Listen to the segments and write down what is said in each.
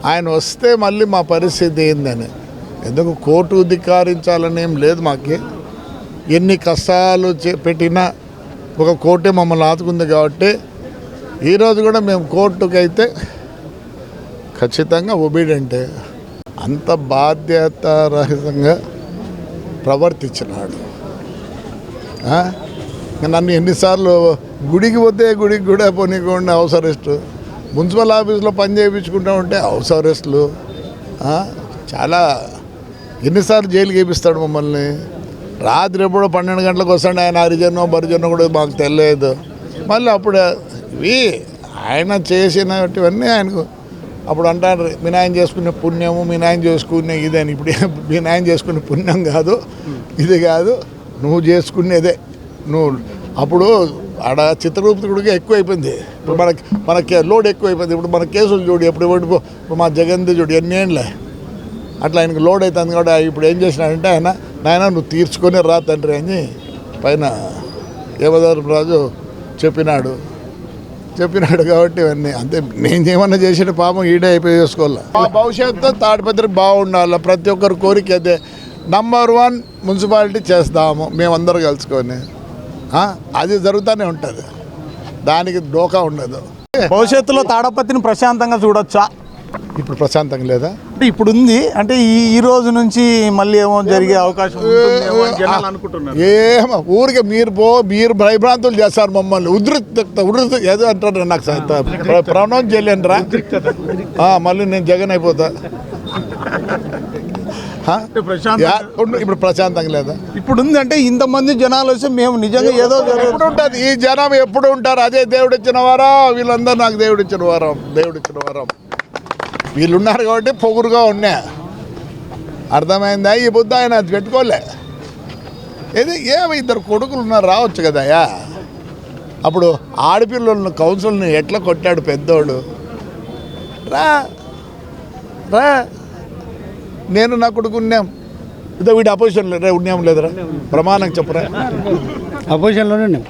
ఆయన వస్తే మళ్ళీ మా పరిస్థితి ఏందని. ఎందుకు కోర్టు ధిక్కారించాలని ఏం లేదు. మాకు ఎన్ని కష్టాలు పెట్టినా ఒక కోర్టే మమ్మల్ని ఆదుకుంది కాబట్టి ఈరోజు కూడా మేము కోర్టుకు అయితే ఖచ్చితంగా ఒబీడియంటే. అంత బాధ్యతారహితంగా ప్రవర్తించినాడు. నన్ను ఎన్నిసార్లు గుడికి పోతే గుడికి కూడా పోనీకుండా హౌస్ అరెస్టు, మున్సిపల్ ఆఫీస్లో పని చేయించుకుంటూ ఉంటే హౌస్ అరెస్టులు, చాలా ఎన్నిసార్లు జైలుకి వేపిస్తాడు మమ్మల్ని. రాత్రి ఎప్పుడో 12 గంటలకు వస్తాడు ఆయన. హరిజనో బరిజనో కూడా మాకు తెలియదు. మళ్ళీ అప్పుడు ఇవి ఆయన చేసినవన్నీ ఆయనకు అప్పుడు అంటారు మీ నాయన చేసుకునే పుణ్యము, మీ నాయన చేసుకునే ఇదని. ఇప్పుడు మీ నాయన చేసుకునే పుణ్యం కాదు, ఇది కాదు, నువ్వు చేసుకునేదే. నువ్వు అప్పుడు ఆడ చిత్రగుప్తుడికి ఎక్కువ అయిపోయింది. ఇప్పుడు మనకి లోడ్ ఎక్కువ అయిపోయింది. ఇప్పుడు మన కేసులు చూడు, ఇప్పుడు మా జగన్ది చూడు ఎన్ని ఏండ్లే అట్లా ఆయనకు లోడ్ అవుతుంది. కూడా ఇప్పుడు ఏం చేసినాడంటే ఆయన నాయన నువ్వు తీర్చుకొని రా తండ్రి అని పైన యమధర్మరాజు చెప్పినాడు కాబట్టి ఇవన్నీ అంతే. నేను ఏమన్నా చేసిన పాపం ఈడే అయిపోయి చేసుకోవాలి. మా భవిష్యత్తు తాడిపత్రి బాగుండాలి. ప్రతి ఒక్కరి కోరిక అదే. నంబర్ 1 మున్సిపాలిటీ చేస్తాము మేమందరూ కలుసుకొని. అది జరుగుతూనే ఉంటుంది, దానికి డోకా ఉండదు. భవిష్యత్తులో తాడపత్రిని ప్రశాంతంగా చూడొచ్చా? ఇప్పుడు ప్రశాంతంగా లేదా అంటే ఇప్పుడు ఉంది. అంటే ఈ రోజు నుంచి మళ్ళీ ఏమో జరిగే అవకాశం అనుకుంటున్నారు. ఏమో ఊరికే మీరు భయభ్రాంతులు చేస్తారు మమ్మల్ని. ఉధృత ఏదో అంటారు. నాకు ప్రొనౌన్స్ చేయలేనురా. మళ్ళీ నేను జగన్ అయిపోతా. ఇప్పుడు ప్రశాంతంగా లేదా? ఇప్పుడు ఉంది. అంటే ఇంతమంది జనాలు వస్తే మేము నిజంగా ఏదో ఎప్పుడు ఉంటుంది. ఈ జనం ఎప్పుడు ఉంటారు. అదే దేవుడు ఇచ్చిన వారం. వీళ్ళందరూ నాకు దేవుడు ఇచ్చిన వారం. వీళ్ళు ఉన్నారు కాబట్టి పొగురుగా ఉన్నా. అర్థమైందా? ఈ బుద్ధ ఆయన అది పెట్టుకోలే. ఏది ఏమి 2 కొడుకులు ఉన్నారు, రావచ్చు కదయా. అప్పుడు ఆడపిల్లలను కౌన్సిల్ని ఎట్లా కొట్టాడు పెద్దోడు. రా నేను నా కొడుకు ఉన్నాం. ఇదో వీడి అపోజిషన్లో ఉన్నాం లేదురా? ప్రమాణం చెప్పరా. అపోజిషన్లోనే ఉన్నాం.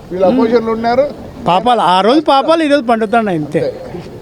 వీళ్ళు అపోజిషన్లో ఉన్నారు. పాపాలు ఆ రోజు పాపాలు ఈరోజు పండుతాడు అంతే.